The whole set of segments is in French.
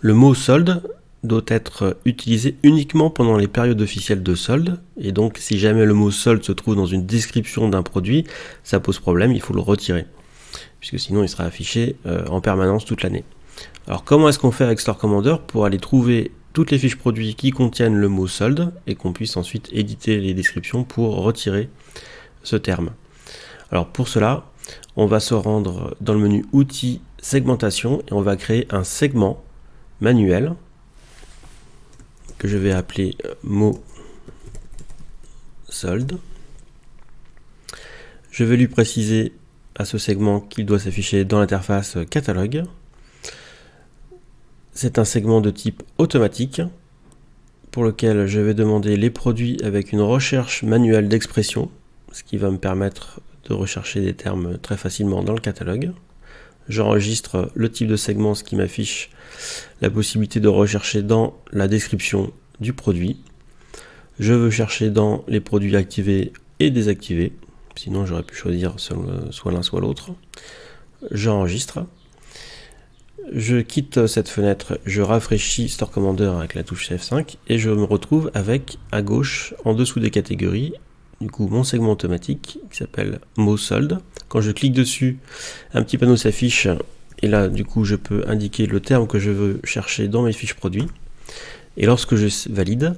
Le mot solde doit être utilisé uniquement pendant les périodes officielles de solde, et donc si jamais le mot solde se trouve dans une description d'un produit, ça pose problème, il faut le retirer, puisque sinon il sera affiché en permanence toute l'année. Alors comment est-ce qu'on fait avec Store Commander pour aller trouver toutes les fiches produits qui contiennent le mot solde et qu'on puisse ensuite éditer les descriptions pour retirer ce terme? Alors pour cela, on va se rendre dans le menu Outils, Segmentation, et on va créer un segment manuel que je vais appeler mot solde. Je vais lui préciser à ce segment qu'il doit s'afficher dans l'interface catalogue. C'est un segment de type automatique pour lequel je vais demander les produits avec une recherche manuelle d'expression, ce qui va me permettre de rechercher des termes très facilement dans le catalogue. J'enregistre le type de segment, ce qui m'affiche la possibilité de rechercher dans la description du produit. Je veux chercher dans les produits activés et désactivés, sinon j'aurais pu choisir soit l'un soit l'autre. J'enregistre. Je quitte cette fenêtre, je rafraîchis Store Commander avec la touche F5 et je me retrouve avec à gauche, en dessous des catégories, du coup mon segment automatique qui s'appelle mot solde. Quand je clique dessus, un petit panneau s'affiche et là du coup je peux indiquer le terme que je veux chercher dans mes fiches produits. Et lorsque je valide,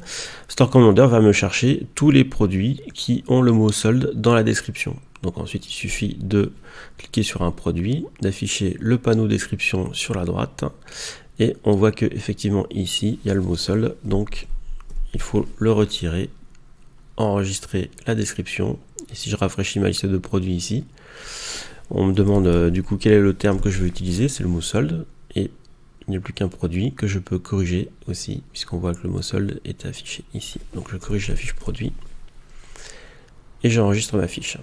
Store Commander va me chercher tous les produits qui ont le mot solde dans la description. Donc ensuite il suffit de cliquer sur un produit, d'afficher le panneau description sur la droite et on voit que effectivement ici il y a le mot solde, donc il faut le retirer, enregistrer la description. Et si je rafraîchis ma liste de produits ici, on me demande du coup quel est le terme que je veux utiliser, c'est le mot solde, et il n'y a plus qu'un produit que je peux corriger aussi, puisqu'on voit que le mot solde est affiché ici. Donc je corrige la fiche produit et j'enregistre ma fiche.